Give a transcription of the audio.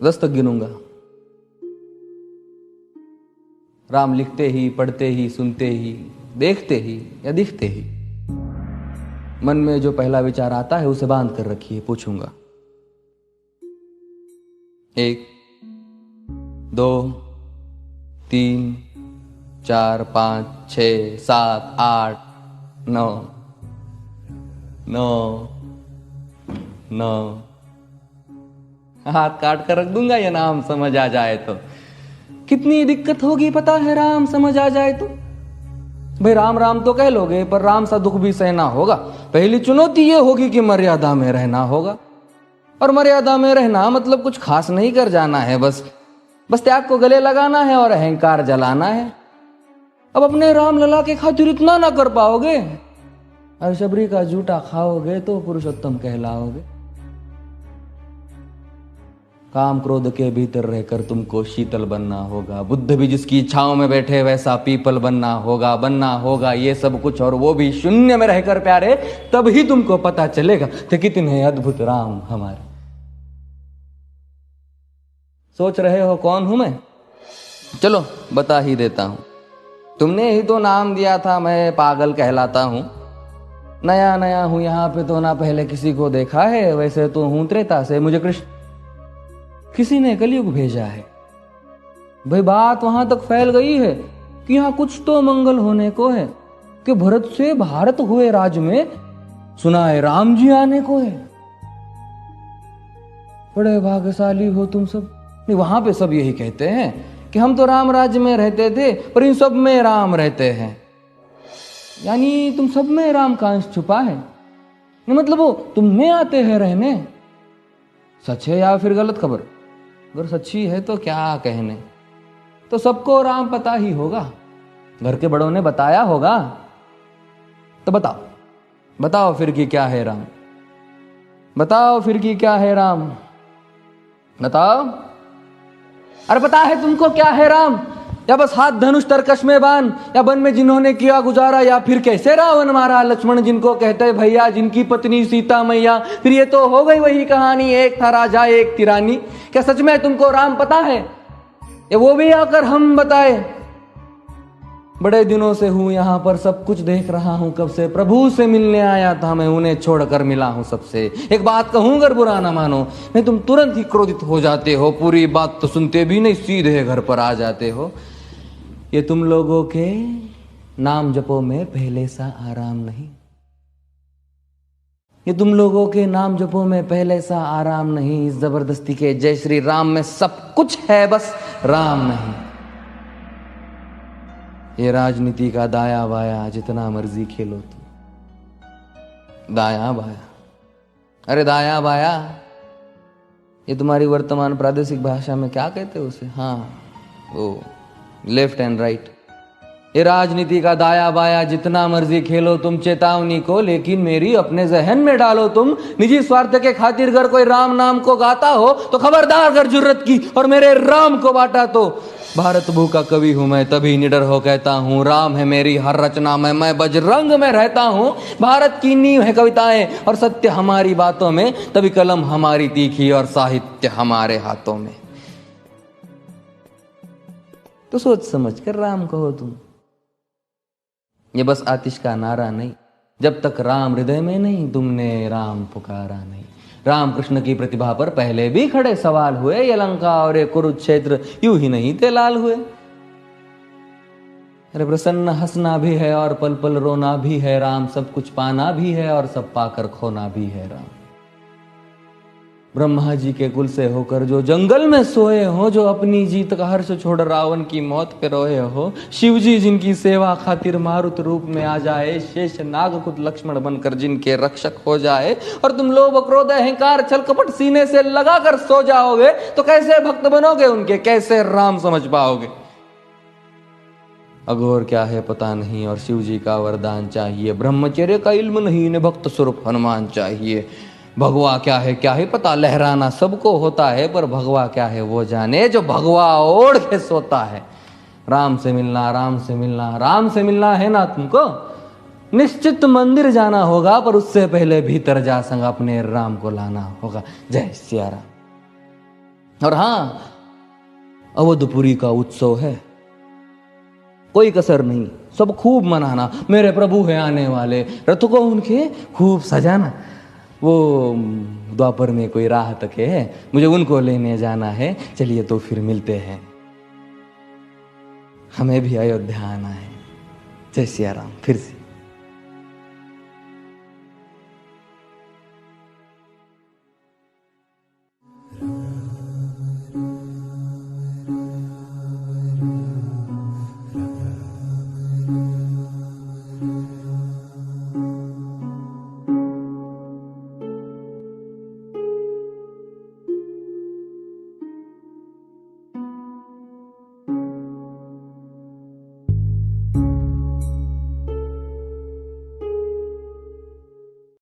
10 तक गिनूंगा। राम लिखते ही, पढ़ते ही, सुनते ही, देखते ही या दिखते ही मन में जो पहला विचार आता है उसे बांध कर रखिए। पूछूंगा 1 2 3 4 5 6 7 8 9 9 9। हाथ काट कर रख दूंगा ये नाम समझ आ जाए तो। कितनी दिक्कत होगी पता है राम समझ आ जाए तो। भाई राम राम तो कह लोगे पर राम सा दुख भी सहना होगा। पहली चुनौती ये होगी कि मर्यादा में रहना होगा। और मर्यादा में रहना मतलब कुछ खास नहीं कर जाना है, बस त्याग को गले लगाना है और अहंकार जलाना है। अब अपने राम लला के खातिर इतना ना कर पाओगे और शबरी का जूठा खाओगे तो पुरुषोत्तम कहलाओगे। काम क्रोध के भीतर रहकर तुमको शीतल बनना होगा। बुद्ध भी जिसकी इच्छाओं में बैठे वैसा पीपल बनना होगा ये सब कुछ, और वो भी शून्य में रहकर प्यारे। तभी तुमको पता चलेगा कि कितने अद्भुत राम हमारे। सोच रहे हो कौन हूं मैं? चलो बता ही देता हूं। तुमने ही तो नाम दिया था मैं पागल कहलाता हूं। नया नया हूं यहाँ पे तो ना पहले किसी को देखा है। वैसे तो हूं त्रेता से, मुझे कृष्ण किसी ने कलयुग भेजा है। भाई बात वहां तक फैल गई है कि यहाँ कुछ तो मंगल होने को है कि भरत से भारत हुए राज में सुना है राम जी आने को है। बड़े भाग्यशाली हो तुम सब। नहीं, वहां पे सब यही कहते हैं कि हम तो राम राज्य में रहते थे पर इन सब में राम रहते हैं। यानी तुम सब में राम का अंश छुपा है। नहीं मतलब वो तुम में आते हैं रहने। सच है या फिर गलत खबर? अगर सच्ची है तो क्या कहने। तो सबको राम पता ही होगा, घर के बड़ों ने बताया होगा। तो बताओ फिर कि क्या है राम। बताओ फिर कि क्या है राम। बताओ। अरे पता है तुमको क्या है राम? या बस हाथ धनुष तरकश में बांध, या वन में जिन्होंने किया गुजारा, या फिर कैसे रावण मारा लक्ष्मण जिनको कहते भैया, जिनकी पत्नी सीता मैया। फिर ये तो हो गई वही कहानी, एक था राजा एक थी रानी। क्या सच में तुमको राम पता है, या वो भी आकर हम बताए? बड़े दिनों से हूं यहां पर, सब कुछ देख रहा हूं कब से। प्रभु से मिलने आया था मैं, उन्हें छोड़कर मिला हूं सबसे। एक बात कहूं अगर बुरा ना मानो, नहीं तुम तुरंत ही क्रोधित हो जाते हो। पूरी बात तो सुनते भी नहीं, सीधे घर पर आ जाते हो। ये तुम लोगों के नाम जपो में पहले सा आराम नहीं। ये तुम लोगों के नाम जपो में पहले सा आराम नहीं। इस जबरदस्ती के जय श्री राम में सब कुछ है, बस राम नहीं। ये राजनीति का दाया बाया जितना मर्जी खेलो तुम। दाया बाया, अरे दाया बाया ये तुम्हारी वर्तमान प्रादेशिक भाषा में क्या कहते हो उसे? हाँ वो लेफ्ट एंड राइट। ये राजनीति का दाया बाया जितना मर्जी खेलो तुम चेतावनी को, लेकिन मेरी अपने जहन में डालो तुम। निजी स्वार्थ के खातिर अगर कोई राम नाम को गाता हो तो खबरदार अगर जुर्रत की और मेरे राम को बांटा तो। भारत भू का कवि हूं मैं, तभी निडर हो कहता हूं राम है मेरी हर रचना में। मैं बजरंग में रहता हूं, भारत की नींव है कविताएं और सत्य हमारी बातों में। तभी कलम हमारी तीखी और साहित्य हमारे हाथों में। तो सोच समझ कर राम कहो तुम। ये बस आतिश का नारा नहीं, जब तक राम हृदय में नहीं तुमने राम पुकारा नहीं। राम कृष्ण की प्रतिभा पर पहले भी खड़े सवाल हुए। ये लंका और ये कुरुक्षेत्र यूं ही नहीं थे लाल हुए। अरे प्रसन्न हंसना भी है और पल पल रोना भी है राम। सब कुछ पाना भी है और सब पाकर खोना भी है राम। ब्रह्मा जी के कुल से होकर जो जंगल में सोए हो, जो अपनी जीत का हर्ष छोड़ रावण की मौत पे रोए हो। शिव जी जिनकी सेवा खातिर मारुत रूप में आ जाए। शेष नाग खुद लक्ष्मण बनकर जिनके रक्षक हो जाए। और तुम लोभ क्रोध अहंकार छल कपट सीने से लगाकर सो जाओगे तो कैसे भक्त बनोगे उनके, कैसे राम समझ पाओगे? अघोर क्या है पता नहीं और शिव जी का वरदान चाहिए। ब्रह्मचर्य का इल्म नहीं, इन्हें भक्त स्वरूप हनुमान चाहिए। भगवा क्या है पता, लहराना सबको होता है पर भगवा क्या है वो जाने जो भगवा ओढ़ के सोता है। राम से मिलना, राम से मिलना, राम से मिलना है ना तुमको? निश्चित मंदिर जाना होगा पर उससे पहले भीतर जा संग अपने राम को लाना होगा। जय सिया राम। और हाँ, अवधपुरी का उत्सव है, कोई कसर नहीं, सब खूब मनाना। मेरे प्रभु है आने वाले, रथ को उनके खूब सजाना। वो द्वापर में कोई राह तके है, मुझे उनको लेने जाना है। चलिए तो फिर मिलते हैं, हमें भी अयोध्या आना है। जय सिया राम। फिर से